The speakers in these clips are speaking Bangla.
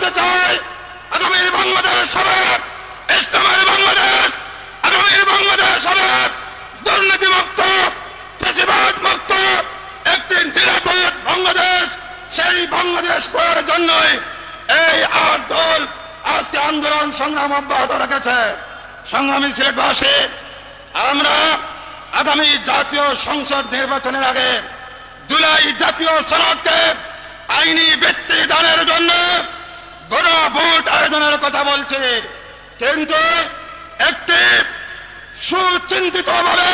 বলতে চাই, আগামীর বাংলাদেশ হবে ইসলামের বাংলাদেশ, আগামীর বাংলাদেশ হবে দুর্নীতিমুক্ত, ফ্যাসিবাদ মুক্ত একটি নিরাপদ বাংলাদেশ। সেই বাংলাদেশ করার জন্যই এই ৮ দল আজকে আন্দোলন সংগ্রাম অব্যাহত রেখেছে। সংগ্রামী সিলেটবাসী, আমরা আগামী জাতীয় সংসদ নির্বাচনের আগে জুলাই জাতীয় সনদকে আইনি ভিত্তি দানের জন্য গণভোট আয়োজনের কথা বলছি, কিন্তু একটি সুচিন্তিত ভাবে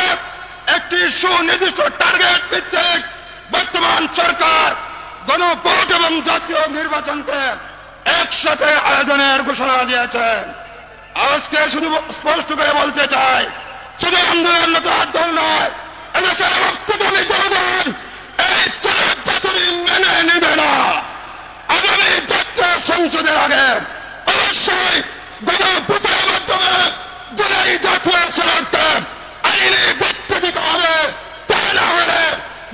একটি সুনির্দিষ্ট টার্গেট ভিত্তিক বর্তমান সরকার গণভোট এবং জাতীয় নির্বাচনকে একসাথে আয়োজনের ঘোষণা দিয়েছেন। আজকে শুধু স্পষ্ট করে বলতে চাই, শুধু আন্দোলনরত দল নয়, এদেশের রক্তদানী জনগণ এই জাতি মেনে নেবে না। আগামী জাতীয় সংসদের আগে অবশ্যই গণভোটের মাধ্যমে জুলাই জাতীয় সনদকে আইনি ভিত্তি দিতে হবে, তা না হলে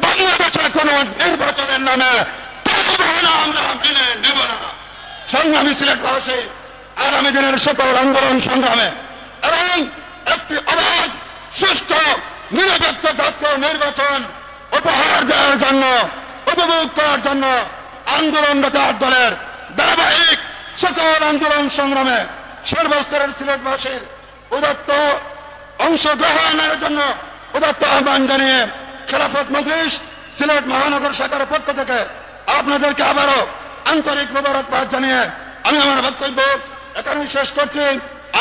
বাংলাদেশে কোন নির্বাচনের নামে আমরা মেনে নেব না। সংগ্রামী সিলেটবাসী, আগামী দিনের সকল আন্দোলন সংগ্রামে এবং একটি অবাধ সুষ্ঠু নিরপেক্ষ জাতীয় নির্বাচন উপহার দেওয়ার জন্য, উপভোগ করার জন্য আন্দোলনরত ৮ দলের ধারাবাহিক সকল আন্দোলন সংগ্রামে সর্বস্তরের সিলেটবাসীর উদাত্ত অংশগ্রহণের জন্য উদাত্ত আহ্বান জানিয়ে খেলাফত মজলিস সিলেট মহানগর শাখার পক্ষ থেকে আপনাদেরকে আবারও আন্তরিক মোবারকবাদ জানিয়ে আমি আমার বক্তব্য এখানেই শেষ করছি।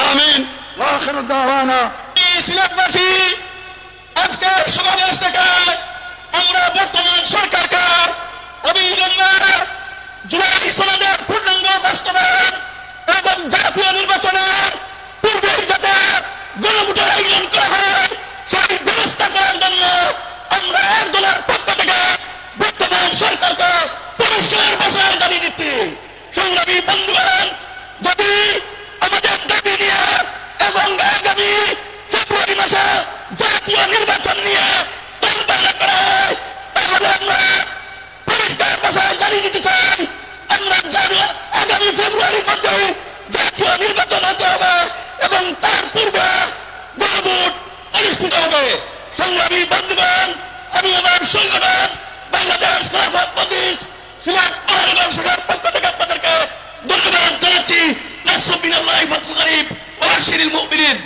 আমিন ওয়া আখিরু দাওয়ানা। সিলেটবাসী, আজকের সমাবেশ থেকে আমরা বর্তমান সরকারকে অবিলম্বে জুলাই সনদের পূর্ণাঙ্গ বাস্তবায়ন এবং জাতীয় নির্বাচনের পূর্বেই যাতে গণভোটের আয়োজন করা হয় সেই ব্যবস্থা করার জন্য আমরা ১ দলের পক্ষ থেকে বর্তমান সরকারকে পরিষ্কার ভাষায় জানিয়ে দিচ্ছি। সংগ্রামী বন্ধুগণ, যদি আমাদের দাবি নিয়ে এবং আগামী ফেব্রুয়ারি মাসে জাতীয় নির্বাচন নিয়ে তোলপাড় করা হয়, তাহলে আমরা পরিষ্কার ভাষায় জানিয়ে দিতে চাই, আমরা আগামী ফেব্রুয়ারির মধ্যে জাতীয় নির্বাচন হতে হবে এবং তার পূর্বে গণভোট অনুষ্ঠিত হবে। সংগ্রামী বন্ধুগণ, আমি আমার সংগঠন বাংলাদেশ খেলাফত মজলিস সিলেট মহানগর শাখার পক্ষ থেকে আপনাদেরকে ধন্যবাদ জানাচ্ছি। নাসরুম মিনাল্লাহি ফাতহুল করিব ওয়া বাশশিরিল মুমিনিন।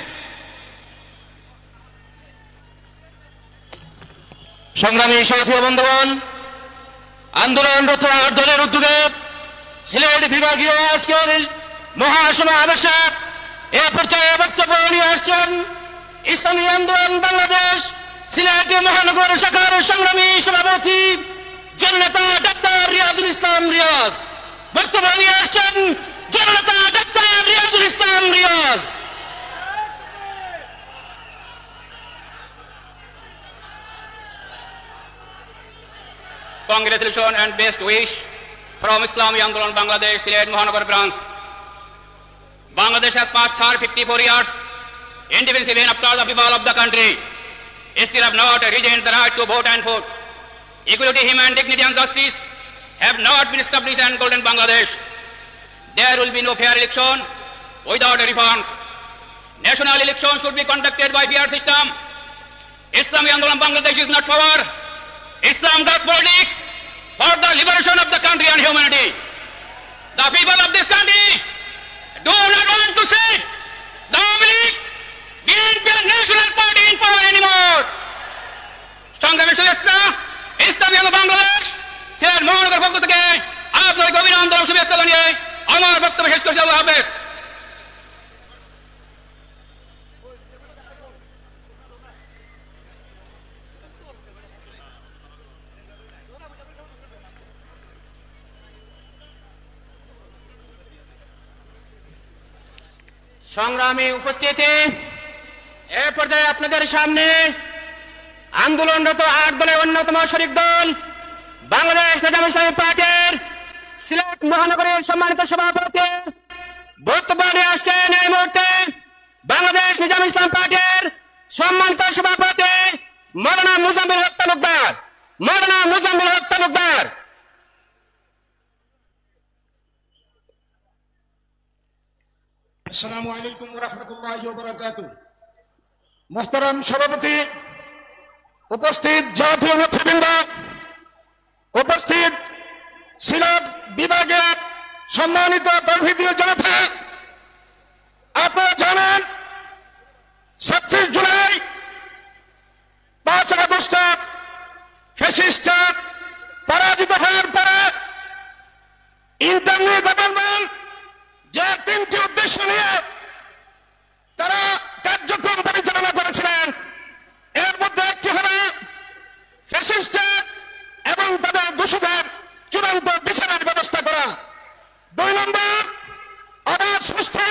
সংগ্রামী সাথী বন্ধুগণ, আন্দোলনরত ৮ দলের উদ্যোগে সিলেট বিভাগীয় আজকের মহাসমাবেশে এ পর্যায়ে বক্তব্য নিয়ে আসছেন ইসলামী আন্দোলন বাংলাদেশ সিলেট মহানগর শাখার সংগ্রামী সভাপতি জননেতা ডাক্তার রিয়াজুল ইসলাম রিয়াজ। বক্তব্য নিয়ে আসছেন জননেতা doctor Riazul Islam Riaz. Congratulations and best wish from Islami Andolan Bangladesh, Silet Mahanagar branch. Bangladesh has passed her 54 years independence even after the people of the country still have not regained the right to vote and vote. Equality, human dignity and justice have not been established in golden Bangladesh. There will be no fair election without reforms. National elections should be conducted by fair system. Islami Andolan Bangladesh is not power. Islam does politics for the liberation of the country and humanity. The people of this country do not want to see the Republic being a national party in power anymore. সংগ্রামী শুভেচ্ছা, ইসলামী বাংলাদেশ সিলেট মহানগর পক্ষ থেকে আপনাদের অভিনন্দন ও শুভেচ্ছা জানিয়ে আমার বক্তব্য শেষ করছি। আল্লাহ হাফেজ। সংগ্রামী উপস্থিতি, এ পর্যায়ে আপনাদের সামনে আন্দোলনরত ৮ দলের অন্যতম শরিক দল বাংলাদেশ নিজাম ইসলামী পার্টির সিলেট মহানগরের সম্মানিত সভাপতি বক্তব্য নিয়ে আসছেন এই মুহূর্তে বাংলাদেশ নিজাম ইসলাম পার্টির সম্মানিত সভাপতি মাওলানা মুজাম্মিল হক তালুকদার। মাওলানা মুজাম্মিল হক তালুকদার। আসসালামু আলাইকুম ওয়া রাহমাতুল্লাহি ওয়া বারাকাতুহু। মুহতারাম সভাপতি, উপস্থিত জাতীয় নেতৃবৃন্দ, উপস্থিত সিলেট বিভাগের সম্মানিত তৌহিদি জনতা, আপনারা জানেন ৩৬ জুলাই ৫ আগস্ট ফ্যাসিস্ট পরাজিত হওয়ার পরে ইন্টারনাল গভর্নমেন্ট যে ৩টি উদ্দেশ্য নিয়ে তারা কার্যক্রম পরিচালনা করেছিলেন, এর মধ্যে একটি হল ফ্যাসিস্ট এবং তাদের দোষীদের চূড়ান্ত বিচারের ব্যবস্থা করা। ২ নম্বর, অবাধ সুষ্ঠু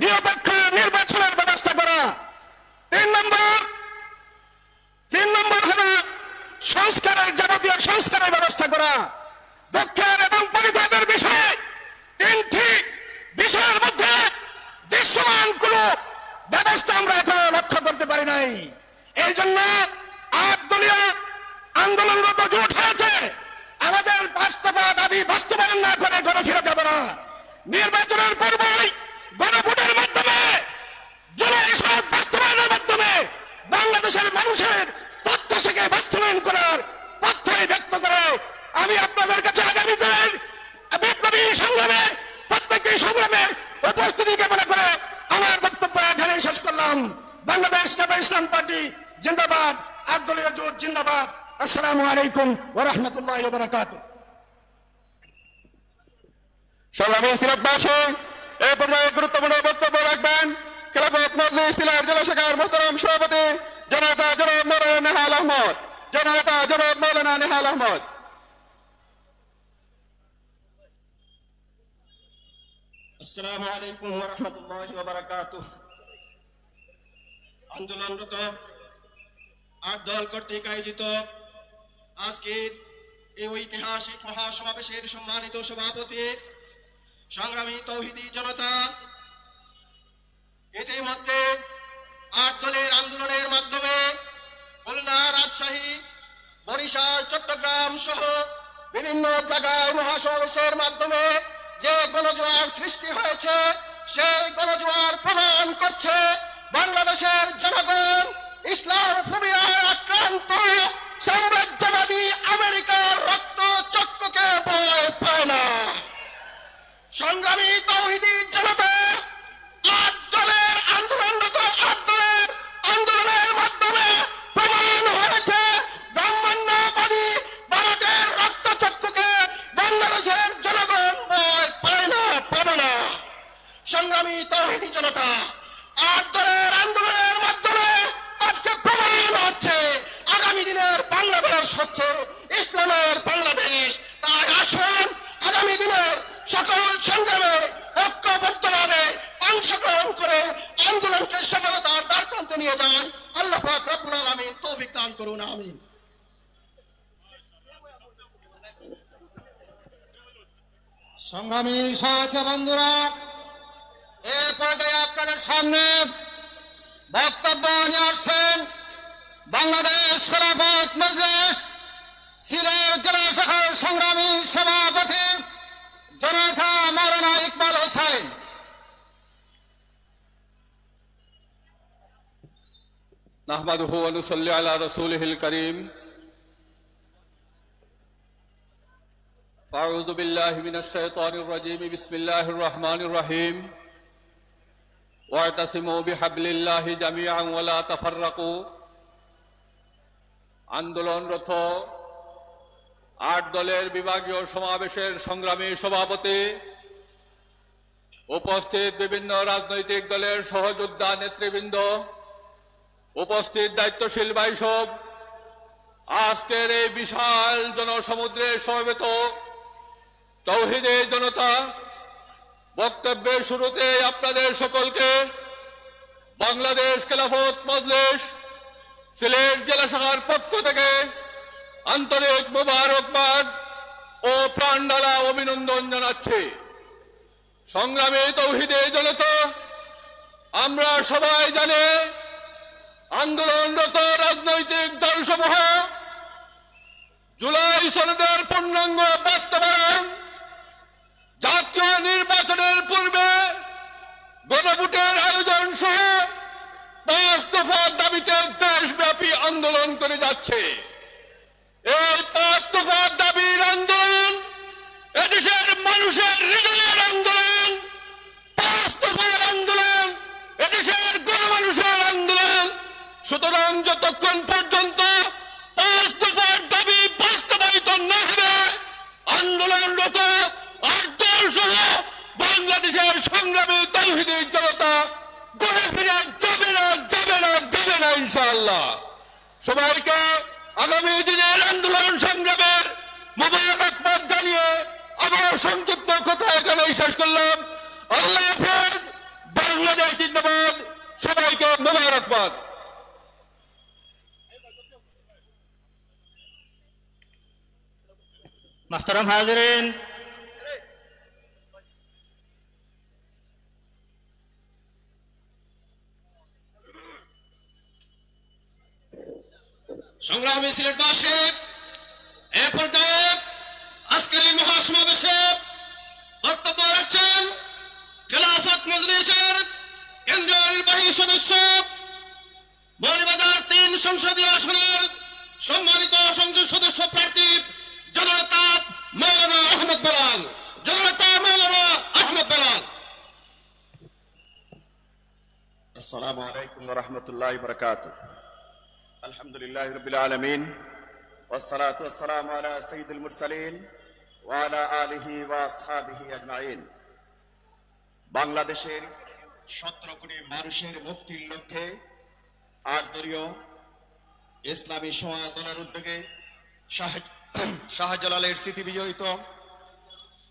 নিরপেক্ষ নির্বাচনের ব্যবস্থা করা। ৩ নম্বর হল সংস্কারের যাবতীয় সংস্কারের ব্যবস্থা করা। দুঃখের এবং পরিতাপের বিষয়, ৩টি বিষয়ের মধ্যে দৃশ্যমান কোন ব্যবস্থা আমরা এখনো লক্ষ্য করতে পারি নাই। এই জন্য ৮ দলীয় আন্দোলনরত জোট হয়েছে। আমাদের বাস্তবা দাবি বাস্তবায়ন না করে ঘরে ফিরে যাবে না। নির্বাচনের পূর্বেই গণভোটের মাধ্যমে, জুলাই সনদ বাস্তবায়নের মাধ্যমে বাংলাদেশের মানুষের প্রত্যাশাকে বাস্তবায়ন করার পথই ব্যক্ত করে আমি আপনাদের কাছে আগামী দিনের বিপ্লবী সংগ্রামে, প্রত্যেকটি সংগ্রামে উপস্থিতি কামনা করে আমার বক্তব্য এখানে শেষ করলাম। বাংলাদেশ জামায়াতে ইসলামী পার্টি জিন্দাবাদ, ৮ দলীয় জোট জিন্দাবাদ। আসসালামু আলাইকুম ওয়া রাহমাতুল্লাহি ওয়া বারাকাতুহু। সংগ্রামী সিলেটবাসী, এই পর্যায়ে গুরুত্বপূর্ণ বক্তব্য রাখবেন খেলাফত মজলিস সিলেট জেলা শাখার মোহতারাম সভাপতি জননেতা জনাব মৌলানা নেহাল আহমদ। জননেতা জনাব মৌলানা নেহাল আহমদ। আসসালামু আলাইকুম ওয়া রাহমাতুল্লাহি ওয়া বারাকাতুহু। আন্দোলনরত ৮ দল কর্তৃক আয়োজিত আজকের এই ঐতিহাসিক মহাসমাবেশের সম্মানিত সভাপতি, সংগ্রামী তৌহিদি জনতা, ইতিমধ্যে ৮ দলের আন্দোলনের মাধ্যমে খুলনা, রাজশাহী, বরিশাল, চট্টগ্রাম সহ বিভিন্ন জায়গায় মহাসমাবেশের মাধ্যমে যে গণজোয়ার সৃষ্টি হয়েছে, সেই গণজোয়ার প্রমাণ করছে বাংলাদেশের জনগণ ইসলাম ফোবিয়ায় আক্রান্ত সাম্রাজ্যবাদী আমেরিকার রক্ত চক্রকে ভয় পায় না। সংগ্রামী তৌহিদি জনতা, ৮ দলের আন্দোলনরত ৮ দলের আন্দোলনের মাধ্যমে প্রমাণ হয়েছে ব্রাহ্মণ্যবাদী ভারতের রক্ত চক্রকে বাংলাদেশের জনগণ ভয় পায় না, পাবে না। সংগ্রামী তৌহিদি জনতা, ৮ দলের আন্দোলনের মাধ্যমে আজকে প্রমাণ হচ্ছে আগামী দিনের বাংলাদেশ হচ্ছে ইসলামের বাংলাদেশ। তাই আসুন আগামী দিনের সকল সংগ্রামে ঐক্যবদ্ধভাবে অংশগ্রহণ করে আন্দোলনকে সফলতার দ্বারপ্রান্তে নিয়ে যান। আল্লাহ পাক রব্বুল আলামিন তৌফিক দান করুন, আমিন। সংগ্রামী সাথী বন্ধুরা, এ পর্যায়ে আপনাদের সামনে বক্তব্য নিয়ে আসছেন বাংলাদেশ খেলাফত মজলিস সিলেট জেলা শাখার সংগ্রামী সভাপতি জননেতা মাওলানা ইকবাল হোসেন। নাহমাদুহু ওয়া নুসাল্লি আলা রাসূলিহিল কারীম। আউযু বিল্লাহি মিনাশ শাইতানির রাজীম। বিসমিল্লাহির রহমানির রহিম। ওয়াতাসিমু বিহাবলিল্লাহি জামিআন ওয়া লা তাফাররাকু। আন্দোলনরত ৮ দলের বিভাগীয় সমাবেশের সংগ্রামী সভাপতি, উপস্থিত বিভিন্ন রাজনৈতিক দলের সহযোদ্ধা নেতৃবৃন্দ, উপস্থিত দায়িত্বশীল ভাইসব, আজকের এই বিশাল জনসমুদ্রে সমবেত তৌহিদি জনতা, বক্তব্যের শুরুতে আপনাদের সকলকে বাংলাদেশ খেলাফত মজলিস সিলেট জেলা শাখার পক্ষ থেকে আন্তরিক মোবারকবাদ ও প্রাণঢালা অভিনন্দন জানাচ্ছি। সংগ্রামী তৌহিদি জনতা, আমরা সবাই জানি আন্দোলনরত রাজনৈতিক দলসমূহ জুলাই সনদের পূর্ণাঙ্গ বাস্তবায়ন, জাতীয় নির্বাচনের পূর্বে গণভোটের আয়োজন সহ 5 দফার দাবিতে দেশব্যাপী আন্দোলন করে যাচ্ছে। এই 5 দফার দাবির আন্দোলন এদেশের মানুষের হৃদয়ের আন্দোলন, 5 দফার আন্দোলন এদেশের গণমানুষের আন্দোলন। সুতরাং যতক্ষণ পর্যন্ত 5 দফার দাবি বাস্তবায়িত না হবে, আন্দোলনরত 8 দল সহ বাংলাদেশের সংগ্রামী তাওহীদি জনতা ঘুরে ফিরে যাবে না, যাবে না, যাবে না ইনশাআল্লাহ। সবাইকে আগামী দিনের আন্দোলন সংগ্রামের মোবারকবাদ জানিয়ে আমার সংক্ষিপ্ত কথা এখানেই শেষ করলাম। আল্লাহ হাফেজ। বাংলাদেশ জিন্দাবাদ। সবাইকে মোবারকবাদ। محترم حاضرین، সংগ্রামী সিলেটবাসী, এ পর্যায়ে আজকের এই মহাসমাবেশে বক্তব্য রাখছেন খেলাফত মজলিসের কেন্দ্রীয় নির্বাহী সদস্য, মৌলভীবাজার 3 সংসদীয় আসনের সম্মানিত সংসদ সদস্য প্রার্থী জননেতা মৌলানা আহমদ বেলাল। জননেতা মৌলানা আহমদ বেলাল। আসসালামু আলাইকুম ওয়া রাহমাতুল্লাহি ওয়া বারাকাতুহু। আলহামদুলিল্লাহি রাব্বিল আলামিন ওয়াসসালাতু ওয়াসসালামু আলা সাইয়্যিদিল মুরসালিন ওয়া আলা আলিহি ওয়া আসহাবিহি আজমাইন। বাংলাদেশের 17 কোটি মানুষের মুক্তির লক্ষ্যে 8 দলীয় ইসলামী সমাজ দলের উদ্যোগে শাহজালালের স্মৃতি বিজড়িত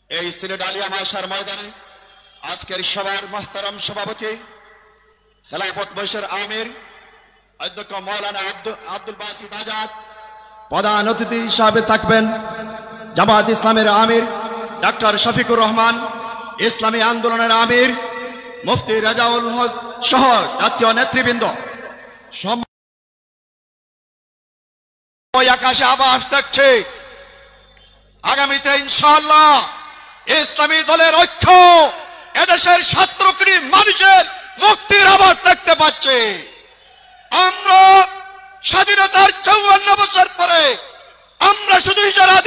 এই সিলেট আলিয়া মাদ্রাসার ময়দানে আজকের সভার মুহতারাম সভাপতি খেলাফত মজলিসের আমির অধ্যক্ষ মাওলানা আব্দুল বাসিত আজাদ, প্রধান অতিথি হিসাবে থাকবেন জামাত ইসলামের আমির ডক্টর শফিকুর রহমান, ইসলামী আন্দোলনের আমির মুফতি রাজাউল হক সহ জাতীয় নেতৃবৃন্দ। আকাশে আবাস থাকছে আগামীতে ইনশাআল্লাহ ইসলামী দলের ঐক্য এদেশের 17 কোটি মানুষের মুক্তির আবাস দেখতে পাচ্ছে। আমরা স্বাধীনতার 54 বছর পরে আমরা শুধুই যারা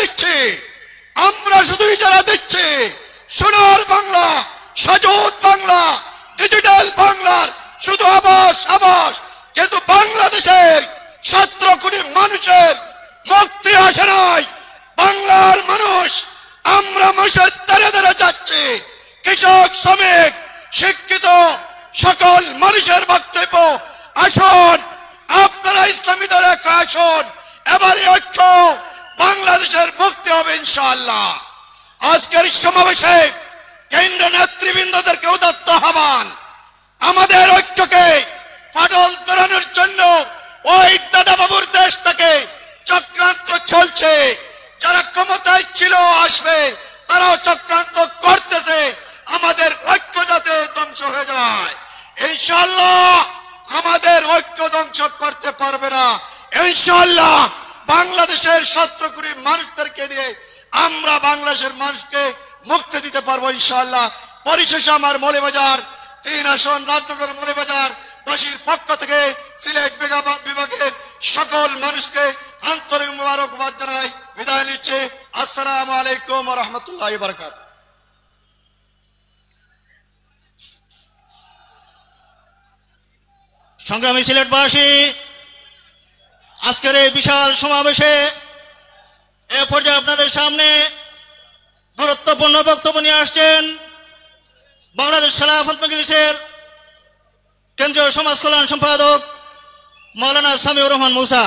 দিচ্ছি সোনার বাংলা, সজীব বাংলা, ডিজিটাল বাংলার শুধু আবাস, কিন্তু বাংলাদেশের 17 কোটি মানুষের মুক্তি আসে নাই। বাংলার মানুষ, আমরা মানুষের দ্বারে দ্বারে যাচ্ছি। কৃষক, শ্রমিক, শিক্ষিত সকল মানুষের বক্তব্য, আসুন আপনারা ইসলামী দলে আসুন, এবারে ঐক্য বাংলাদেশের মুক্তি হবে ইনশাআল্লাহ। আজকের সমাবেশে কেন্দ্র নেতৃবৃন্দদেরকে উদাত্ত আহ্বান, আমাদের ঐক্যকে ফাটল ধরানোর জন্য ওই দাদা বাবুর দেশ থেকে চক্রান্ত চলছে। যারা ক্ষমতায় ছিল, আসবে, তারাও চক্রান্ত করতেছে আমাদের ঐক্য যাতে ধ্বংস হয়ে যায়। ইনশাআল্লাহ আমাদের ঐক্য ধ্বংস করতে পারবে না। ইনশাআল্লাহ বাংলাদেশের 17 কোটি মানুষদেরকে নিয়ে আমরা বাংলাদেশের মানুষকে মুক্তি দিতে পারবো ইনশাআল্লাহ। পরিশেষে আমার মৌলভীবাজার 3 আসন রাজনগর মৌলভীবাজার বাসীর পক্ষ থেকে সিলেট বিভাগের সকল মানুষকে আন্তরিক মোবারকবাদ জানাই বিদায় নিচ্ছে। আসসালামু আলাইকুম ওয়া রাহমাতুল্লাহি ওয়া বারাকাতুহু। সংগ্রামী সিলেটবাসী, আজকের এই বিশাল সমাবেশে এ পর্যায়ে আপনাদের সামনে গুরুত্বপূর্ণ বক্তব্য নিয়ে আসছেন বাংলাদেশ খেলাফত মজলিসের কেন্দ্রীয় সমাজ কল্যাণ সম্পাদক মাওলানা সামিউর রহমান মুসা।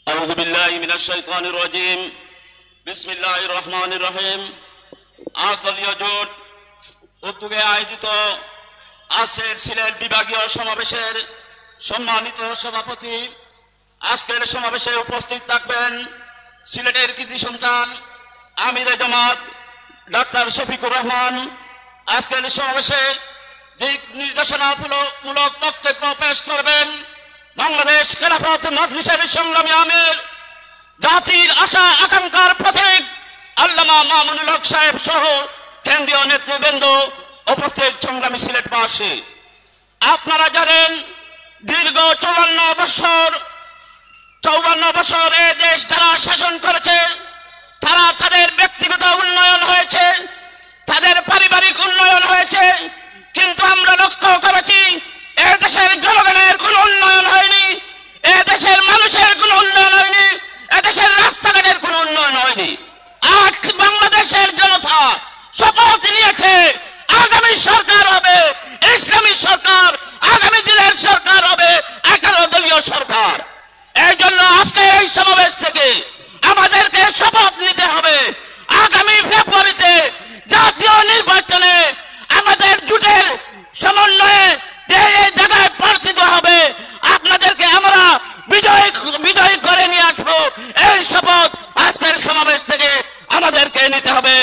আউযু বিল্লাহি মিনাশ শাইতানির রাজীম। বিসমিল্লাহির রহমানির রহিম। দলীয় জোট উদ্যোগে আয়োজিত আজকের সিলেট বিভাগীয় সমাবেশের সম্মানিত সভাপতি, আজকের সমাবেশে উপস্থিত থাকবেন সিলেটের কৃতি সন্তান আমিরে জামাত ডক্টর শফিকুর রহমান। আজকের সমাবেশে দিক নির্দেশনামূলক বক্তব্য পেশ করবেন বাংলাদেশ খেলাফত মজলিসের সংগ্রামী আমির, জাতির আশা আকাঙ্ক্ষার প্রতীক আল্লামা মামুনুল হক সাহেব সহ কেন্দ্রীয় নেতৃবৃন্দ, উপস্থিত সংগ্রামী সিলেটবাসী, আপনারা জানেন দীর্ঘ 54 বছর এ দেশ যারা শাসন করেছে, তারা তাদের ব্যক্তিগত উন্নয়ন হয়েছে, তাদের পারিবারিক উন্নয়ন হয়েছে, কিন্তু আমরা লক্ষ্য করেছি এ দেশের জনগণের কোনো উন্নয়ন হয়নি, এ দেশের মানুষের কোনো উন্নয়ন হয়নি, এ দেশের রাস্তাঘাটের কোনো উন্নয়ন হয়নি। আজ বাংলাদেশের জনতা শপথ নিয়েছে আগামী সরকার হবে ইসলামী সরকার, আগামী দিনের সরকার হবে 11 দলীয় সরকার। এই জন্য আজকে এই সমাবেশ থেকে আমাদেরকে শপথ নিতে হবে আগামী ফেব্রুয়ারিতে জাতীয় নির্বাচনে আমাদের জোটের সমন্বয়ে যে জায়গায় প্রার্থী দেওয়া হবে আপনাদেরকে আমরা বিজয়ী করে নিয়ে আসবো। এই শপথ আজকের সমাবেশ থেকে আমাদেরকে নিতে হবে।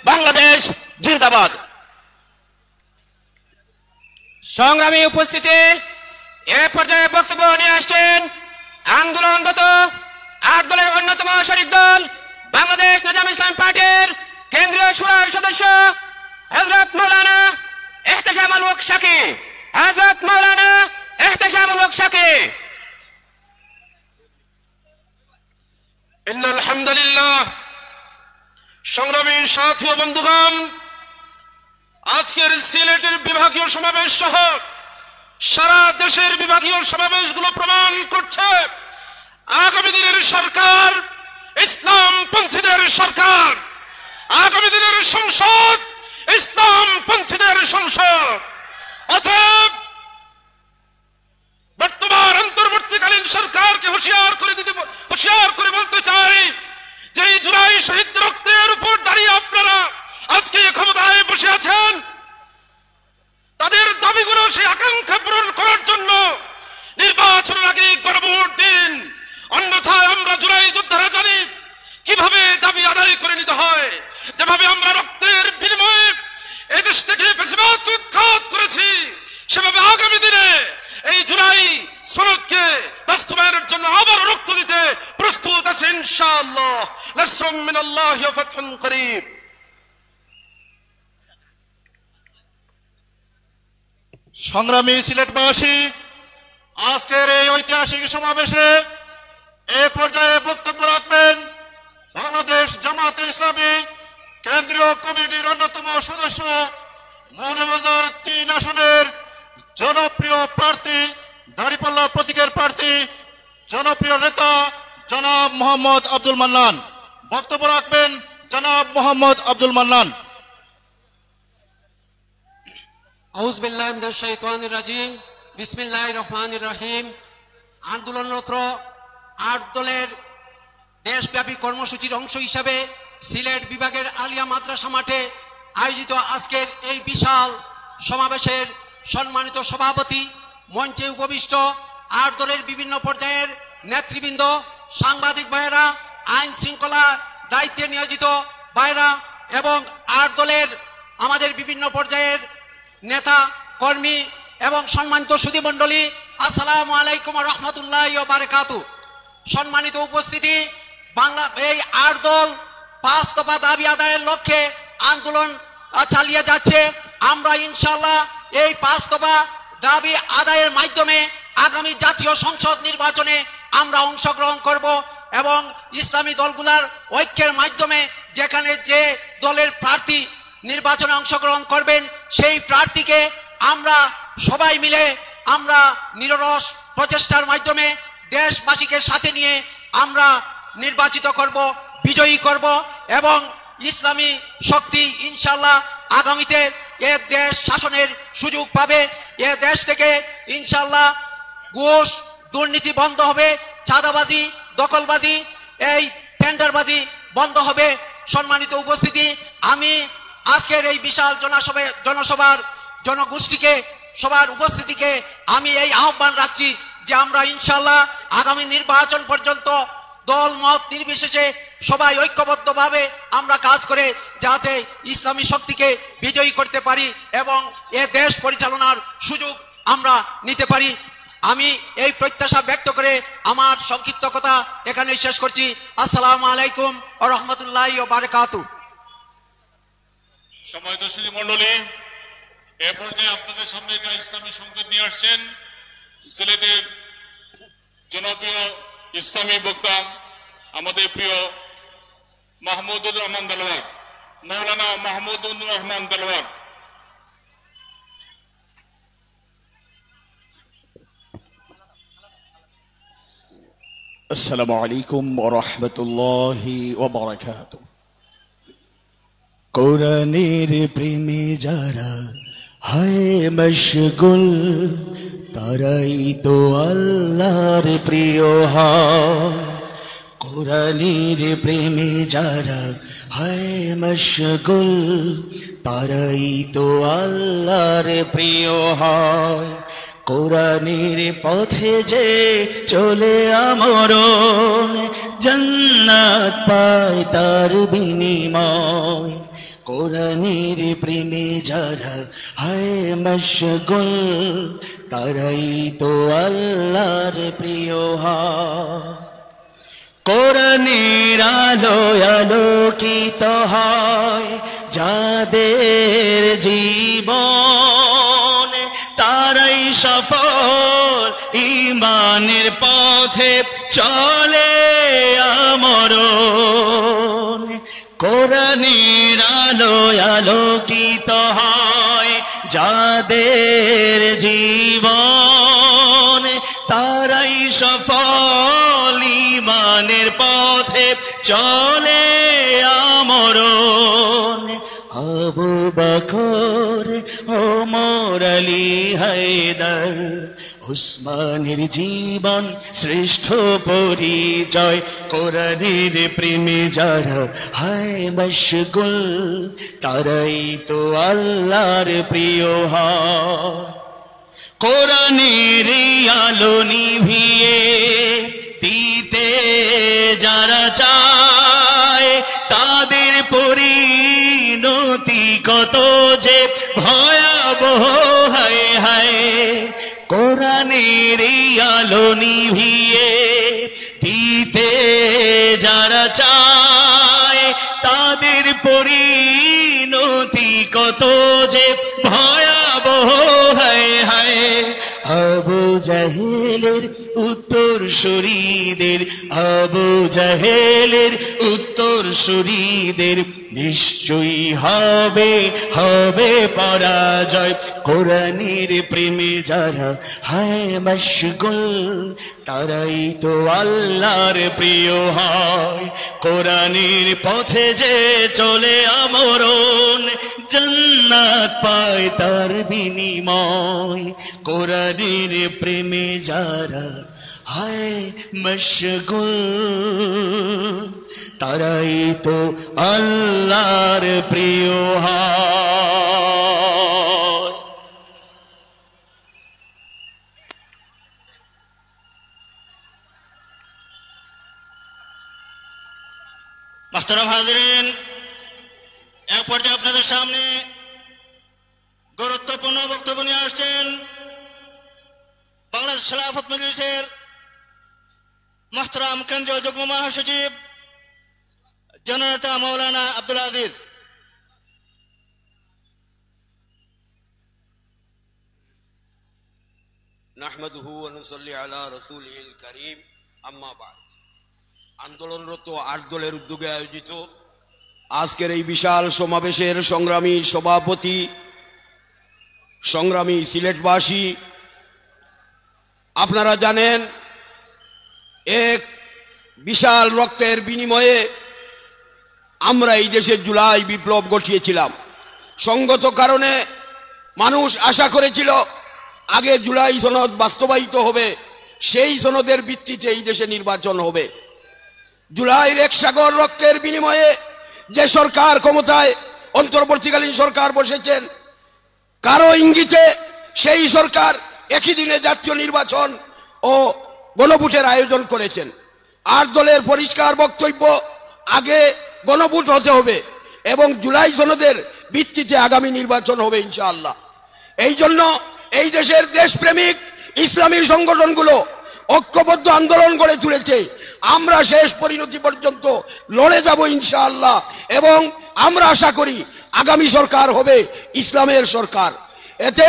বাংলাদেশ জিন্দাবাদ। সংগ্রামী উপস্থিতি, এ পর্যায়ে বক্তব্য নিয়ে আসছেন আন্দোলনরত 8 দলের অন্যতম শরিক দল বাংলাদেশ নিজাম ইসলামী পার্টির কেন্দ্রীয় শুরার সদস্য হযরত মাওলানা ইহতেশামুল হক শাকী। হযরত মাওলানা ইহতেশামুল হক শাকী। ইন্নাল হামদুলিল্লাহ। সংগ্রামী সাথী ও বন্ধুগণ, আজকের সিলেটের বিভাগীয় সমাবেশ সহ সারা দেশের বিভাগীয় সমাবেশগুলো প্রমাণ করছে আগামী দিনের সরকার ইসলামপন্থীদের সরকার, আগামী দিনের সংসদ ইসলামপন্থীদের সংসদ। অতএব বর্তমান অন্তর্বর্তীকালীন সরকারকে হুঁশিয়ার করে বলতে চাই যে এই জুলাই শহীদ রক্তের উপর দাঁড়িয়ে আপনারা আজকে ক্ষমতায় বসে আছেন, তাদের দাবিগুলো সেই আকাঙ্ক্ষা পূরণ করার জন্য নির্বাচনের আগে গণভোট দিন। অন্যথায় আমরা জুলাই যোদ্ধারা জানি কিভাবে দাবি আদায় করে নিতে হয়। যেভাবে আমরা রক্তের বিনিময়ে এদেশ থেকে ফ্যাসিবাদকে উৎখাত করেছি, সেভাবে আগামী দিনে এই জুলাই সনদকে বাস্তবায়নের জন্য আবার রক্ত দিতে প্রস্তুত আছে ইনশাআল্লাহ। নাসরুম মিনাল্লাহি ওয়া ফাতহুন করিব। সংগ্রামী সিলেটবাসী, আজকের এই ঐতিহাসিক সমাবেশে এ পর্যায়ে বক্তব্য রাখবেন বাংলাদেশ জামাতে ইসলামী কেন্দ্রীয় কমিটির অন্যতম সদস্য মৌলভীবাজার 3 আসনের জনপ্রিয় প্রার্থী, দাঁড়িপাল্লা প্রতীকের প্রার্থী, জনপ্রিয় নেতা জনাব মোহাম্মদ আব্দুল মান্নান। বক্তব্য রাখবেন জনাব মোহাম্মদ আব্দুল মান্নান। আউযু বিল্লাহি মিনাশ শাইতানির রাজিম। বিসমিল্লাহির রহমানির রহিম। আন্দোলনরত 8 দলের দেশব্যাপী কর্মসূচির অংশ হিসাবে সিলেট বিভাগের আলিয়া মাদ্রাসা মাঠে আয়োজিত আজকের এই বিশাল সমাবেশের সম্মানিত সভাপতি, মঞ্চে উপবিষ্ট 8 দলের বিভিন্ন পর্যায়ের নেতৃবৃন্দ, সাংবাদিক ভাইয়েরা, আইন শৃঙ্খলা দায়িত্বে নিয়োজিত ভাইয়েরা এবং 8 দলের আমাদের বিভিন্ন পর্যায়ের নেতা কর্মী এবং সম্মানিত সুধীমণ্ডলী, আসসালামু আলাইকুম ওয়া রাহমাতুল্লাহি ওয়া বারাকাতুহু। সম্মানিত উপস্থিতি, এই 8 দল 5 দফা দাবি আদায়ের লক্ষ্যে আন্দোলন চালিয়ে যাচ্ছে। আমরা ইনশাআল্লাহ এই 5 দফা দাবি আদায়ের মাধ্যমে আগামী জাতীয় সংসদ নির্বাচনে আমরা অংশগ্রহণ করব এবং ইসলামী দলগুলোর ঐক্যের মাধ্যমে যেখানে যে দলের প্রার্থী নির্বাচনে অংশগ্রহণ করবেন সেই প্রার্থীকে আমরা সবাই মিলে আমরা নিরলস প্রচেষ্টার মাধ্যমে দেশবাসীকে সাথে নিয়ে আমরা নির্বাচিত করব, বিজয়ী করব এবং ইসলামী শক্তি ইনশাআল্লাহ আগামীতে এ দেশ শাসনের সুযোগ পাবে। এ দেশ থেকে ইনশাআল্লাহ ঘুষ দুর্নীতি বন্ধ হবে, চাঁদাবাজি, দখলবাজি, এই টেন্ডারবাজি বন্ধ হবে। সম্মানিত উপস্থিতি, আমি আজকের এই বিশাল জনসভার জনগোষ্ঠীকে, সবার উপস্থিতিকে আমি এই আহ্বান রাখছি যে আমরা ইনশাআল্লাহ আগামী নির্বাচন পর্যন্ত দল মত নির্বিশেষে সবাই ঐক্যবদ্ধভাবে আমরা কাজ করে যাতে ইসলামী শক্তিকে বিজয়ী করতে পারি এবং এ দেশ পরিচালনার সুযোগ আমরা নিতে পারি। আমি এই প্রত্যাশা ব্যক্ত করে আমার সংক্ষিপ্ত কথা এখানে শেষ করছি। আসসালামু আলাইকুম ওয়া রাহমাতুল্লাহি ওয়া বারাকাতুহু। সম্মানিত সুধী মণ্ডলী, এ পর্যায়ে আপনাদের সামনে একটা ইসলামী সংকেত নিয়ে আসছেন সিলেটের জনপ্রিয় ইসলামী বক্তা আমাদের প্রিয় মাহমুদুর রহমান দেলোয়ার, মৌলানা মাহমুদুর রহমান দেলোয়ার। আসসালামু আলাইকুম ওয়া রাহমাতুল্লাহি ওয়া বারাকাতুহু। কোরআনের প্রেমে যারা হয় মশগুল, তারাই তো আল্লাহর প্রিয় হয়। কোরআনের প্রেমে যারা হয় মশগুল, তারাই তো আল্লাহর প্রিয় হয়। কোরআনের পথে যে চলে আমরণ, জান্নাত পায় তার বিনিময়। কোরআনের প্রেমে যারা হয় মশগুল, তারাই তো আল্লাহর প্রিয় হয়। কোরআনের আলোয় আলোকিত হয় যাদের জীবন, তারাই সফল ঈমানের পথে চলে আমরণ। কোরআনের আলোয় আলোকিত হয় যাদের জীবন, তারাই সফল ঈমানের পথে চলে আমরণ। আবু বকর, ওমর, আলী, হায়দার, উসমানের জীবন শ্রেষ্ঠ পরিচয়। কোরআনের প্রেমে যারা হয় মশগুল, তারাই তো আল্লাহর প্রিয় হয়। কোরআনের আলো নিভিয়ে দিতে যারা চায়, তাদের পরিণতি কত যে ভয়াবহ হায় হায়। কোরআনের আলো নিভিয়ে দিতে যারা চায়, তাদের পরিণতি কত যে ভয়াবহ হায় হায়। আবু জাহেলের উত্তর শরীদের, আবু জাহেলের উত্তর শরীদের নিশ্চয়ই হবে হবে পরাজয়। কোরআনের প্রেমে যারা হয় মশগুল, তারাই তো আল্লাহর প্রিয় হয়। কোরআনের পথে যে চলে আমরণ, জান্নাত পায় তার বিনিময়। কোরআনের প্রেমে যারা হয় মশগুল, তারাই তো আল্লাহর প্রিয় হয়। মোহতারাম হাজিরিন, এক পর্যায়ে আপনাদের সামনে গুরুত্বপূর্ণ বক্তব্য নিয়ে আসছেন বাংলাদেশ খেলাফত মজলিসের মোহতারাম কেন্দ্রীয় যুগ্ম মহাসচিব জননেতা মৌলানা আব্দুল আজিজ। নাহমাদুহু ওয়া নুসাল্লি আলা রাসূলিল কারীম, আম্মা বাদ। আন্দোলনরত ৮ দলের উদ্যোগে আয়োজিত আজকের এই বিশাল সমাবেশের সংগ্রামী সভাপতি, সংগ্রামী সিলেটবাসী, আপনারা জানেন এক বিশাল রক্তের বিনিময়ে আমরা এই দেশের জুলাই বিপ্লব ঘটিয়েছিলাম। সঙ্গত কারণে মানুষ আশা করেছিল আগে জুলাই সনদ বাস্তবায়িত হবে, সেই সনদের ভিত্তিতে এই দেশে নির্বাচন হবে। জুলাইয়ের এক সাগর রক্তের বিনিময়ে যে সরকার ক্ষমতায়, অন্তর্বর্তীকালীন সরকার বসেছেন, কারো ইঙ্গিতে সেই সরকার একই দিনে জাতীয় নির্বাচন ও গণভোটের আয়োজন করেছেন। ৮ দলের পরিষ্কার বক্তব্য, আগে গণভোট হতে হবে এবং জুলাই সনদের ভিত্তিতে আগামী নির্বাচন হবে ইনশাআল্লাহ। এই জন্য এই দেশের দেশপ্রেমিক ইসলামী সংগঠনগুলো ঐক্যবদ্ধ আন্দোলন গড়ে তুলেছে। আমরা শেষ পরিণতি পর্যন্ত লড়ে যাব ইনশাআল্লাহ, এবং আমরা আশা করি আগামী সরকার হবে ইসলামের সরকার। এতে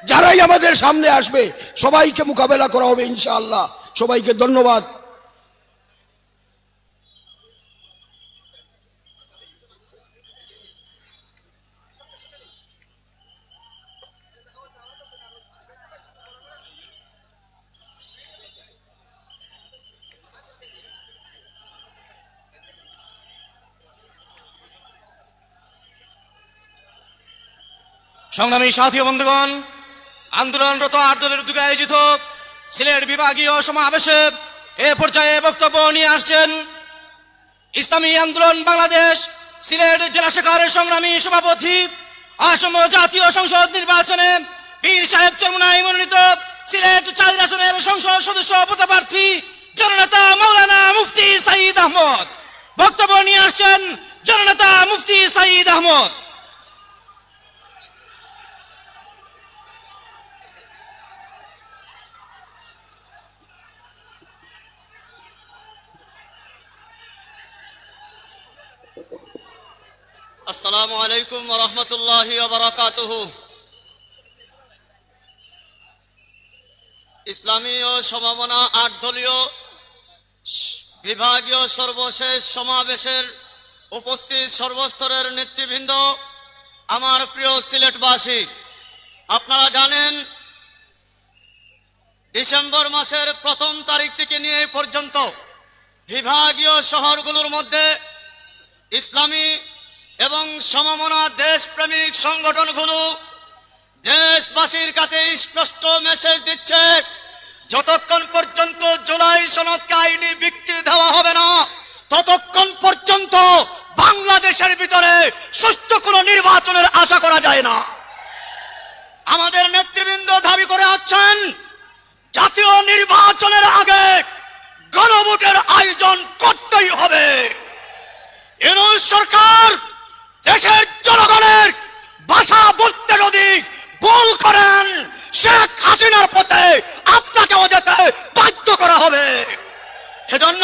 যারাই আমাদের সামনে আসবে সবাইকে মোকাবেলা করা হবে ইনশাআল্লাহ। সবাইকে ধন্যবাদ। সংগ্রামী সাথী বন্ধুগণ, আন্দোলনরত 8 দলের উদ্যোগে আয়োজিত সিলেট বিভাগীয় সমাবেশে এ পর্যায়ে বক্তব্য নিয়ে আসছেন ইসলামী আন্দোলন বাংলাদেশ সিলেট জেলা শাখার সংগ্রামী সভাপতি, আসন্ন জাতীয় সংসদ নির্বাচনে পীর সাহেব চরমুনাই মনোনীত সিলেট 4 আসনের সংসদ সদস্য পদপ্রার্থী জননেতা মাওলানা মুফতি সাঈদ আহমদ। বক্তব্য নিয়ে আসছেন জননেতা মুফতি সাঈদ আহমদ। আসসালামু আলাইকুম ওয়া রাহমাতুল্লাহি ওয়া বারাকাতুহু। ইসলামী ও সমমনা 8 দলীয় বিভাগীয় সর্বশেষ সমাবেশের উপস্থিত সর্বস্তরের নেতৃবৃন্দ, আমার প্রিয় সিলেটবাসী, আপনারা জানেন ডিসেম্বর মাসের 1ম তারিখ থেকে নিয়ে পর্যন্ত বিভাগীয় শহরগুলোর মধ্যে ইসলামী এবং সমমনা দেশপ্রেমিক সংগঠনগুলো দেশবাসীর কাছে স্পষ্ট মেসেজ দিচ্ছে, যতক্ষণ পর্যন্ত জুলাই সনদকে আইনি ভিত্তি দেওয়া হবে না, ততক্ষণ পর্যন্ত বাংলাদেশের ভিতরে সুষ্ঠু কোনো নির্বাচনের আশা করা যায় না। আমাদের নেতৃবৃন্দ দাবি করে আসছেন, জাতীয় নির্বাচনের আগে গণভোটের আয়োজন করতেই হবে। ইউনূস সরকার দেশের জনগণের ভাষা বলতে যদি ভুল করেন, শেখ হাসিনার পথে আপনাকেও যেতে বাধ্য করা হবে। এজন্য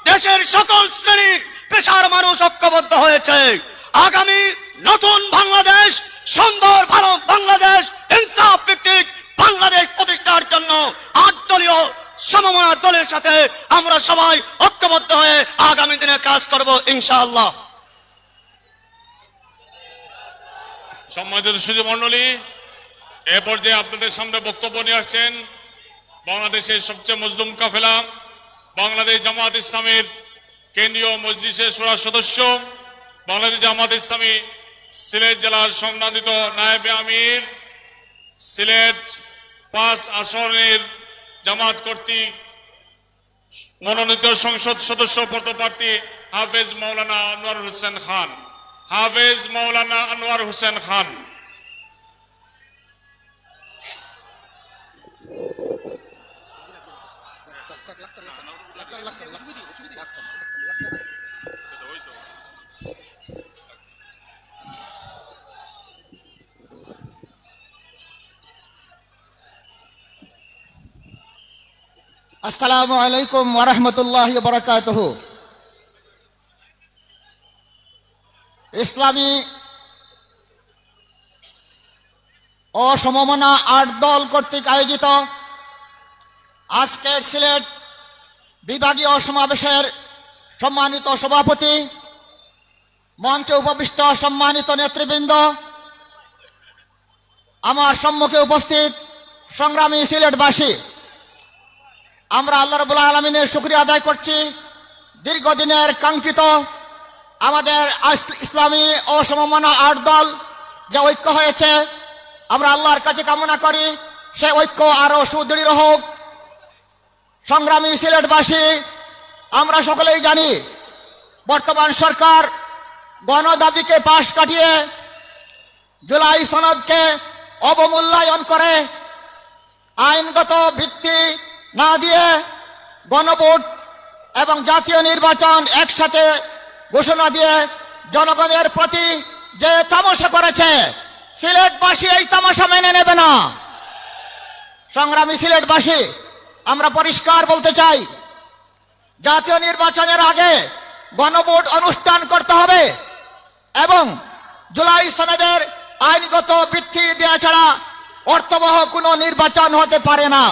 দেশের সকল শ্রেণীর পেশার মানুষ ঐক্যবদ্ধ হয়েছে। আগামী নতুন বাংলাদেশ, সুন্দর ভালো বাংলাদেশ, ইনসাফ ভিত্তিক বাংলাদেশ প্রতিষ্ঠার জন্য 8 দলীয় সমমনা দলের সাথে আমরা সবাই ঐক্যবদ্ধ হয়ে আগামী দিনে কাজ করব ইনশাআল্লাহ। সম্মানিত সুধী মণ্ডলী, এ পর্যায়ে আপনাদের সামনে বক্তব্য নিয়ে আসছেন বাংলাদেশের সবচেয়ে মজলুম কাফেলা বাংলাদেশ জামাত ইসলামের কেন্দ্রীয় মজলিসের শূরা সদস্য, বাংলাদেশ জামাত ইসলামী সিলেট জেলার সম্মানিত নায়েবে আমির, সিলেট 5 আসনের জামাত কর্তৃক মনোনীত সংসদ সদস্য পদপ্রার্থী হাফেজ মাওলানা আনোয়ার হোসেন খান। হাফেজ মাওলানা আনোয়ার হোসেন খান। আসসালামু আলাইকুম ওয়া রাহমাতুল্লাহি ওয়া বারাকাতুহু। ইসলামী ও সমমনা 8 দল কর্তৃক আয়োজিত আজকের সিলেট বিভাগীয় সমাবেশের সম্মানিত সভাপতি, মঞ্চে উপবিষ্ট সম্মানিত নেতৃবৃন্দ, আমার সম্মুখে উপস্থিত সংগ্রামী সিলেটবাসী, আমরা আল্লাহ রাব্বুল আলামিনের শুকরিয়া আদায় করছি। দীর্ঘদিনের কাঙ্ক্ষিত আমাদের ইসলামী ও সমমনা 8 দল যে ঐক্য হয়েছে, আমরা আল্লাহর কাছে কামনা করি সে ঐক্য আরো সুদৃঢ় হোক। সংগ্রামী সিলেটবাসী, আমরা সকলেই জানি বর্তমান সরকার গণদাবিকে পাশ কাটিয়ে জুলাই সনদকে অবমূল্যায়ন করে আইনগত ভিত্তি না দিয়ে গণভোট এবং জাতীয় নির্বাচন একসাথে ঘোষণা দিয়ে জনগণের প্রতি যে তামাশা করেছে, সিলেটবাসী এই তামাশা মেনে নেবে না। সংগ্রামী সিলেটবাসী, আমরা পরিষ্কার বলতে চাই, জাতীয় নির্বাচনের আগে গণভোট অনুষ্ঠান করতে হবে এবং জুলাই সনদের আইনগত ভিত্তি দেওয়া ছাড়া অর্থবহ কোনো নির্বাচন হতে পারে না।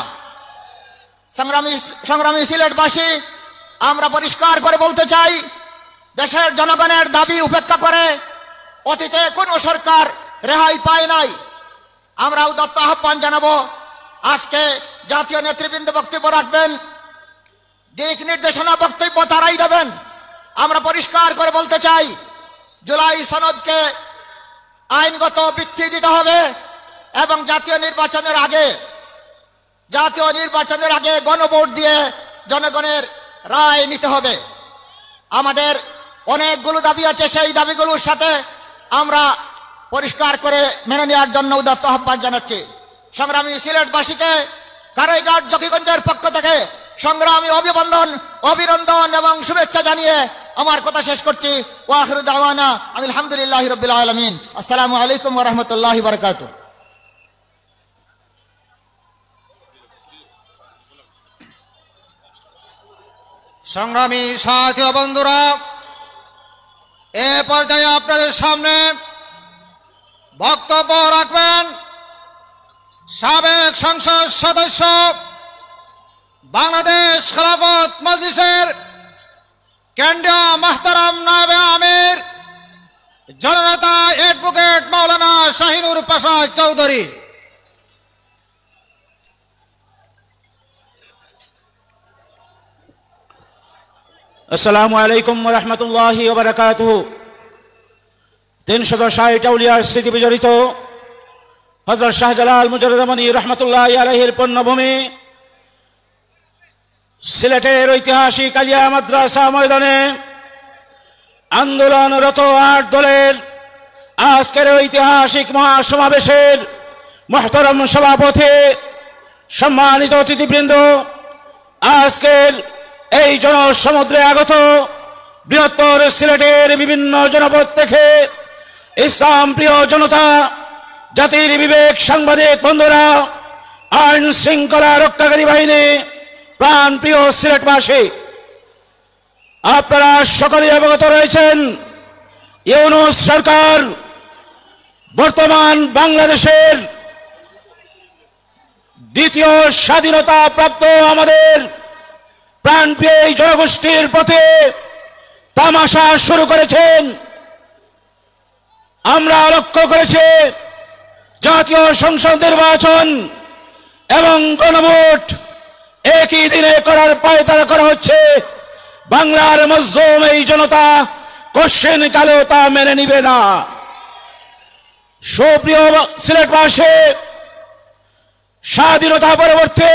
সংগ্রামী সিলেটবাসী, আমরা পরিষ্কার করে বলতে চাই, দেশের জনগণের দাবি উপেক্ষা করে অতীতে কোনো সরকার রেহাই পায় নাই। আমরা উদাত্ত আহ্বান জানাবো, আজকে জাতীয় নেতৃবৃন্দ বক্তব্য রাখবেন, দিক নির্দেশনা বক্তব্য তারাই দেবেন। আমরা পরিষ্কার করে বলতে চাই, জুলাই সনদকে আইনগত ভিত্তি দিতে হবে এবং জাতীয় নির্বাচনের আগে গণভোট দিয়ে জনগণের রায় নিতে হবে। আমাদের অনেকগুলো দাবি আছে, সেই দাবিগুলোর সাথে আমরা পরিষ্কার করে মেনে নেওয়ার জন্য উদাত্ত আহ্বান জানাচ্ছি। সংগ্রামী সিলেটবাসীকে কারাইঘাট জকিগঞ্জের পক্ষ থেকে সংগ্রামী অভিনন্দন এবং শুভেচ্ছা জানিয়ে আমার কথা শেষ করছি। ওয়া আখিরু দাওয়ানা আলহামদুলিল্লাহি রাব্বিল আলামিন। আসসালামু আলাইকুম ওয়া রাহমাতুল্লাহি ওয়া বারাকাতুহু। সংগ্রামী সাথী ও বন্ধুরা, এ পর্যায়ে আপনাদের সামনে বক্তব্য রাখবেন সাবেক সংসদ সদস্য, বাংলাদেশ খেলাফত মজলিসের কেন্দ্রীয় মোহতারাম নায়েবে আমির জননেতা অ্যাডভোকেট মাওলানা শাহিনুর পাশা চৌধুরী। আসসালামু আলাইকুম ওয়া রাহমাতুল্লাহি ওয়া বারাকাতুহু। 360 আউলিয়ার স্মৃতি বিজড়িত হযরত শাহজালাল মুজাররদমণি রহমাতুল্লাহি আলাইহির পূণ্যভূমি সিলেটের ঐতিহাসিক আলিয়া মাদ্রাসা ময়দানে আন্দোলনরত 8 দলের আজকের ঐতিহাসিক মহাসমাবেশের মুহতারাম সভাপতি, সম্মানিত অতিথিবৃন্দ, আজকের এই জনসমুদ্রে আগত বৃহত্তর সিলেটের বিভিন্ন জনপদ থেকে ইসলাম প্রিয় জনতা, জাতির বিবেক, সাংবাদিক বন্ধুরা, আইন শৃঙ্খলা রক্ষাকারী বাহিনী, প্রাণ প্রিয় সিলেটবাসী, আপনারা সকলেই অবগত রয়েছেন, ইউনূস সরকার বর্তমান বাংলাদেশের দ্বিতীয় স্বাধীনতা প্রাপ্ত আমাদের প্রাণপ্রিয় এই জনগোষ্ঠীর পথে তামাশা শুরু করেছেন। আমরা লক্ষ্য করেছি জাতীয় সংসদ নির্বাচন এবং গণভোট একই দিনে করার পায়তারা করা হচ্ছে। বাংলার মজলুম এই জনতা কোশ্চেন কালেও তা মেনে নিবে না। সুপ্রিয় সিলেটবাসী, স্বাধীনতা পরবর্তী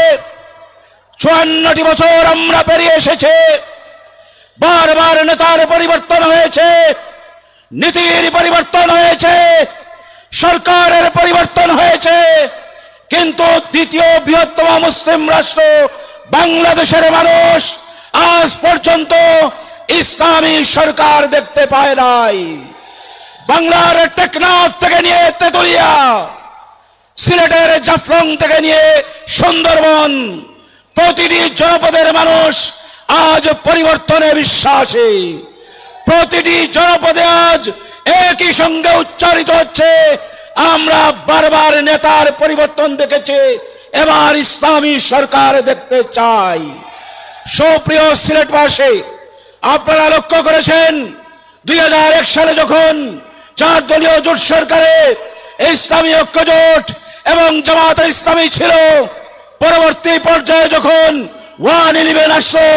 54টি বছর আমরা পেরিয়ে এসেছে। বারবার নেতার পরিবর্তন হয়েছে, নীতির পরিবর্তন হয়েছে, সরকারের পরিবর্তন হয়েছে, কিন্তু দ্বিতীয় বৃহত্তম মুসলিম রাষ্ট্র বাংলাদেশের মানুষ আজ পর্যন্ত ইসলামী সরকার দেখতে পায় নাই। বাংলার টেকনাফ থেকে নিয়ে তেতুলিয়া, সিলেটের জাফলং থেকে নিয়ে সুন্দরবন, প্রতিটি জনপদের মানুষ আজ পরিবর্তনে বিশ্বাসী। প্রতিটি জনপদে আজ একই সঙ্গে উচ্চারিত হচ্ছে, আমরা বারবার নেতার পরিবর্তন দেখেছি, এবার ইসলামী সরকার দেখতে চাই। সুপ্রিয় সিলেটবাসী, আপনারা লক্ষ্য করেছেন 2001 সালে যখন 4 দলীয় জোট সরকারে ইসলামী ঐক্য জোট এবং জামায়াতে ইসলামী ছিল, পরবর্তী পর্যায়ে যখন 111 আসলো,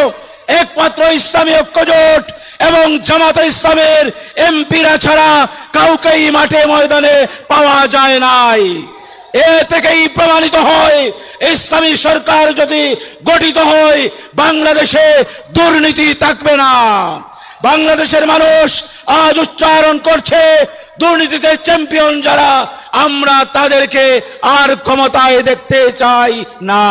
একমাত্র ইসলামী ঐক্য জোট এবং জামায়াতে ইসলামের এমপিরা ছাড়া কাউকেই মাঠে ময়দানে পাওয়া যায় নাই। এ থেকেই প্রমাণিত হয়, ইসলামী সরকার যদি গঠিত হয় বাংলাদেশে দুর্নীতি থাকবে না। বাংলাদেশের মানুষ আজ উচ্চারণ করছে, দুর্নীতিতে চ্যাম্পিয়ন যারা, আমরা তাদেরকে আর ক্ষমতায় দেখতে চাই না।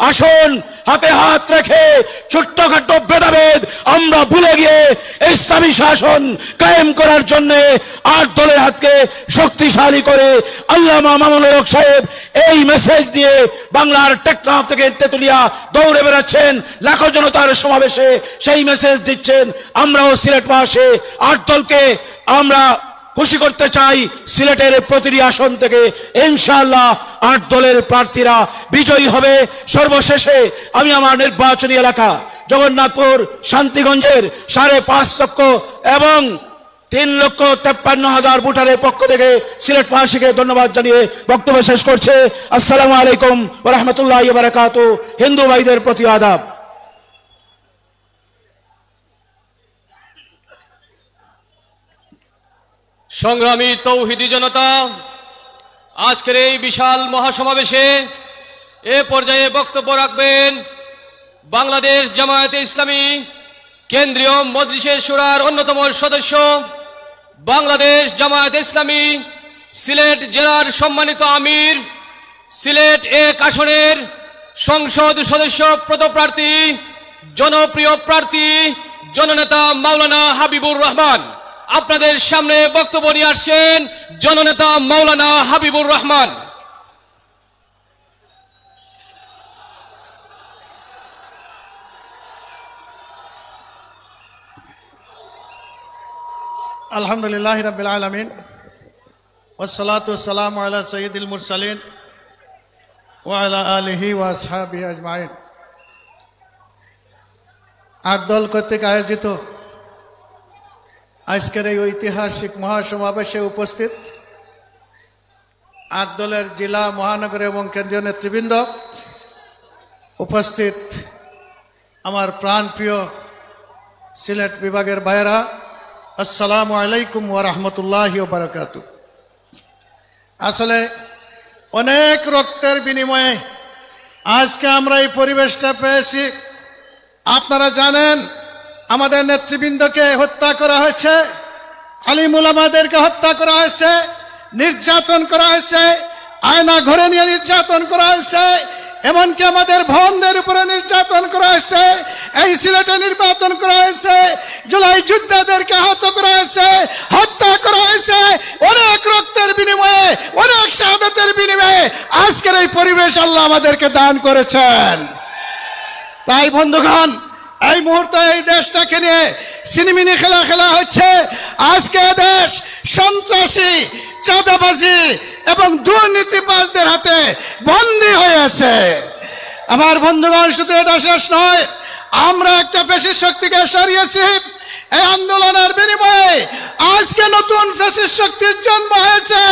আসুন হাতে হাত রেখে ছোট্টখাটো ভেদাভেদ আমরা ভুলে গিয়ে ইসলামী শাসন কায়েম করার জন্য 8 দলের হাতকে শক্তিশালী করে আল্লামা মামুনুল হক সাহেব এই মেসেজ দিয়ে বাংলার টেকনাফ থেকে তেতুলিয়া দৌড়ে বেড়াচ্ছেন, লাখো জনতার সমাবেশে সেই মেসেজ দিচ্ছেন। আমরাও সিলেট মাসে 8 দলকে আমরা খুশি করতে চাই। সিলেটের প্রতিটি আসন থেকে ইনশাআল্লাহ 8 দলের প্রার্থীরা বিজয়ী হবে। সর্বশেষে আমি আমার নির্বাচনী এলাকা জগন্নাথপুর শান্তিগঞ্জের 5.5 লক্ষ এবং 3,53,000 ভোটারের পক্ষ থেকে সিলেটবাসীকে ধন্যবাদ জানিয়ে বক্তব্য শেষ করছে। আসসালামু আলাইকুম ওয়া রাহমাতুল্লাহি ওয়া বারাকাতুহু। হিন্দু ভাইদের প্রতি আদাব। সংগ্রামী তৌহিদি জনতা, আজকের এই বিশাল মহাসমাবেশে এ পর্যায়ে বক্তব্য রাখবেন বাংলাদেশ জামায়াতে ইসলামী কেন্দ্রীয় মজলিসে শুরার অন্যতম সদস্য, বাংলাদেশ জামায়াতে ইসলামী সিলেট জেলার সম্মানিত আমির, সিলেট 1 আসনের সংসদ সদস্য পদপ্রার্থী, জনপ্রিয় প্রার্থী জননেতা মাওলানা হাবিবুর রহমান। আপনাদের সামনে বক্তব্য নিয়ে আসছেন জননেতা মাওলানা হাবিবুর রহমান। আলহামদুলিল্লাহ রাব্বিল আলামিন ওয়াসসালাতু ওয়াসসালামু আলা সাইয়্যিদিল মুরসালিন ওয়া আলা আলিহি ওয়া আসহাবিহি আজমাইন। 8 দল কর্তৃক আয়োজিত আজকের এই ঐতিহাসিক মহাসমাবেশে উপস্থিত 8 দলের জেলা, মহানগর এবং কেন্দ্রীয় নেতৃবৃন্দ, উপস্থিত আমার প্রাণপ্রিয় সিলেট বিভাগের ভাইয়েরা, আসসালামু আলাইকুম ওয়া রাহমাতুল্লাহি ওয়া বারাকাতুহু। আসলে অনেক রক্তের বিনিময়ে আজকে আমরা এই পরিবেশটা পেয়েছি। আপনারা জানেন আমাদের নেতৃবৃন্দকে হত্যা করা হয়েছে, আলিম উলামাদেরকে হত্যা করা হয়েছে, নির্যাতন করা হয়েছে, আয়না ঘরে নিয়ে নির্যাতন করা হয়েছে, এমনকি আমাদের ভবনদের উপরে নির্যাতন করা হয়েছে। এই সিলেটে নির্যাতন করা হয়েছে, জুলাই যোদ্ধাদেরকে আহত করা হয়েছে, হত্যা করা হয়েছে। অনেক রক্তের বিনিময়ে, অনেক শাহাদাতের বিনিময়ে আজকের এই পরিবেশ আল্লাহ আমাদেরকে দান করেছেন। তাই বন্ধুগণ, এই মুহূর্তে এই দেশটাকে নিয়ে সিনেমিনি খেলা হচ্ছে। আজকে দেশ সন্ত্রাসী, চাঁদাবাজি এবং দুর্নীতিবাজদের হাতে বন্দী হয়ে আছে। আমার বন্ধুগণ, শুধু এটা শেষ নয়, আমরা একটা ফ্যাসিস্ট শক্তিকে সরিয়েছি। এই আন্দোলনের বিনিময়ে আজকে নতুন ফ্যাসিস্ট শক্তির জন্ম হয়েছে।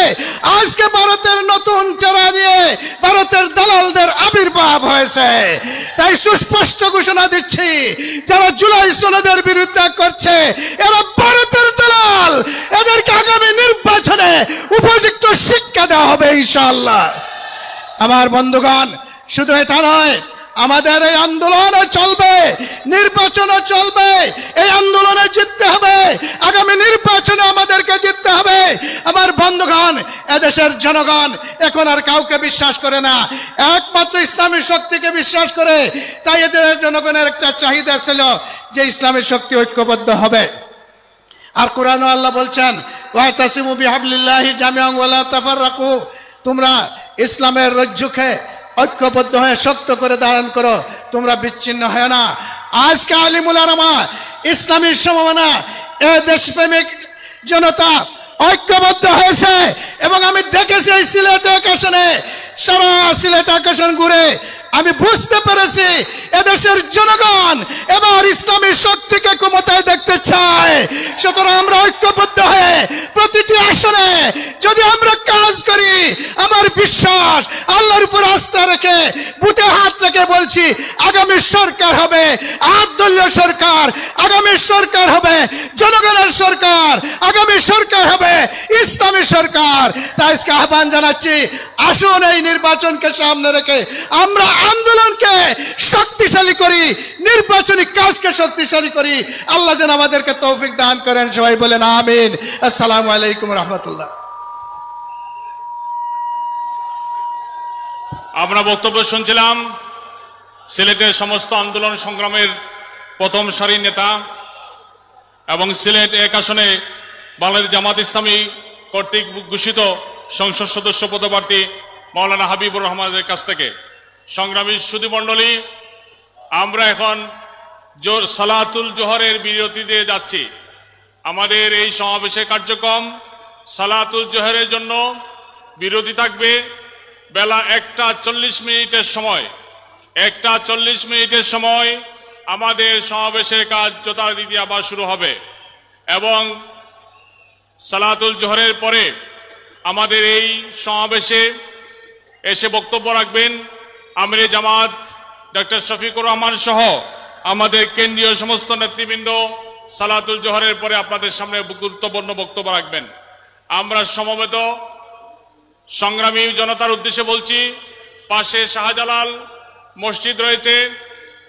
আজকে ভারতের নতুন চেহারা নিয়ে ভারতের দালালদের আবির্ভাব হয়েছে। তাই সুস্পষ্ট ঘোষণা দিচ্ছি, যারা জুলাই সনদের বিরুদ্ধে করছে এরা ভারতের দালাল। এদেরকে আগামী নির্বাচনে উপযুক্ত শিক্ষা দেওয়া হবে ইনশাআল্লাহ। আমার বন্ধুগণ, শুধু এটা নয়, আমাদের এই আন্দোলনও চলবে, নির্বাচনও চলবে। এই আন্দোলনে জিততে হবে, আগামী নির্বাচনে আমাদেরকে জিততে হবে। আমার বন্ধুগণ, এদেশের জনগণ এখন আর কাউকে বিশ্বাস করে না, একমাত্র ইসলামী শক্তিকে বিশ্বাস করে। তাই এদের জনগণের একটা চাহিদা ছিল যে ইসলামী শক্তি ঐক্যবদ্ধ হবে। আর কোরআনে আল্লাহ বলছেন, ওয়াতাসিমু বিহাবলিল্লাহি জামিআন ওয়া লা তাফাররাকু, তোমরা ইসলামের রজ্জুকে ঐক্যবদ্ধ হয়ে শক্ত করে ধারণ করো, তোমরা বিচ্ছিন্ন হয় না। আজকে আলিম উলামা, ইসলামী সমমনা, এ দেশপ্রেমিক জনতা ঐক্যবদ্ধ হয়েছে। এবং আমি দেখেছি এই সিলেট আকাশনে, সারা সিলেট আকাশন ঘুরে আমি বুঝতে পেরেছি এদেশের জনগণ এবার ইসলামী শক্তিকে ক্ষমতায় দেখতে চায়। সুতরাং আমরা ঐক্যবদ্ধ হয়ে প্রতিটি আসনে যদি আমরা কাজ করি, আমার বিশ্বাস, আল্লাহর উপর আস্থা রেখে বুকে হাত রেখে বলছি, আগামী সরকার হবে 8 দলীয় সরকার, আগামী সরকার হবে জনগণের সরকার, আগামী সরকার হবে ইসলামী সরকার। তাই আজকে আহ্বান জানাচ্ছি, আসুন এই নির্বাচনকে সামনে রেখে আমরা আন্দোলনকে শক্তিশালী করি, নির্বাচনী কাজকে শক্তিশালী করি। আল্লাহ যেন আমাদেরকে তৌফিক দান করেন। সবাই বলেন আমিন। আসসালামু আলাইকুম রহমতুল্লাহ। আমরা বক্তব্য শুনছিলাম সিলেটের সমস্ত আন্দোলন সংগ্রামের প্রথম সারির নেতা এবং সিলেট 1 আসনে বাংলাদেশ জামাত ইসলামী কর্তৃক ঘোষিত সংসদ সদস্য পদপ্রার্থী মাওলানা হাবিবুর রহমানের কাছ থেকে সংগ্রামী সুধীমণ্ডলী, আমরা এখন সালাতুল জোহরের বিরতি দিয়ে যাচ্ছি। আমাদের এই সমাবেশের কার্যক্রম সালাতুল জোহরের জন্য বিরতি থাকবে বেলা 1:40 সময়। 1:40 সময় আমাদের সমাবেশের কাজ যথারীতি আবার শুরু হবে এবং সালাতুল জোহরের পরে আমাদের এই সমাবেশে এসে বক্তব্য রাখবেন আমিরে জামাত ডক্টর শফিকুর রহমান সহ আমাদের কেন্দ্রীয় সমস্ত নেতৃবৃন্দ। সালাতুল জোহরের পরে আপনাদের সামনে গুরুত্বপূর্ণ বক্তব্য রাখবেন। আমরা সমবেত সংগ্রামী জনতার উদ্দেশ্যে বলছি, পাশে শাহজালাল মসজিদ রয়েছে,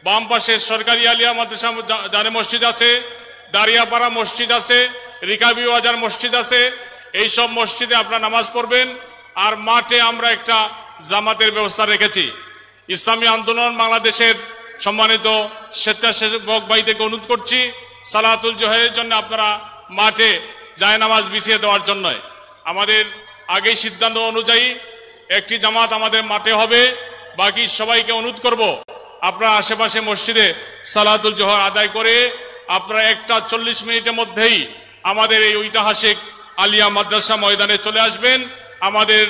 বাম পাশে সরকারি আলিয়া মাদ্রাসা জানে মসজিদ আছে, দারিয়াপাড়া মসজিদ আছে, রিকাবি বাজার মসজিদ আছে। এই সব মসজিদে আপনারা নামাজ পড়বেন। আর মাঠে আমরা একটা জামাতের ব্যবস্থা রেখেছি। ইসলামী আন্দোলন বাংলাদেশের সম্মানিত স্বেচ্ছাসেবক ভাইদেরকে অনুরোধ করছি সালাতুল জোহরের জন্য আপনারা মাঠে জায়নামাজ বিছিয়ে দেওয়ার জন্য। আমাদের আগেই সিদ্ধান্ত অনুযায়ী একটি জামাত আমাদের মাঠে হবে। বাকি সবাইকে অনুরোধ করব আপনারা আশেপাশে মসজিদে সালাতুল জোহর আদায় করে আপনারা 1:40 মধ্যেই আমাদের এই ঐতিহাসিক আলিয়া মাদ্রাসা ময়দানে চলে আসবেন। আমাদের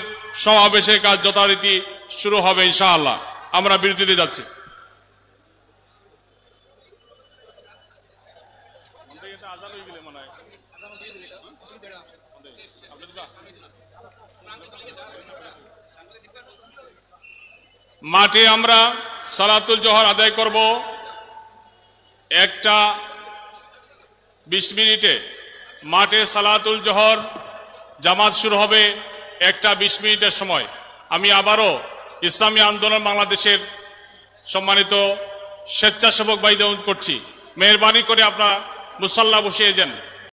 সমাবেশের কাজ যথারীতি শুরু হবে ইনশাআল্লাহ। আমরা বিরতিতে যাচ্ছি। মাঠে আমরা সালাতুল জোহর আদায় করব 1:20 মাঠে সালাতুল জোহর জামাত শুরু হবে 1:20 সময়। আমি আবারও ইসলামী আন্দোলন বাংলাদেশের সম্মানিত স্বেচ্ছাসেবক ভাইদের অনুরোধ করছি, মেহরবানি করে আপনারা মুসাল্লা বসিয়ে যান।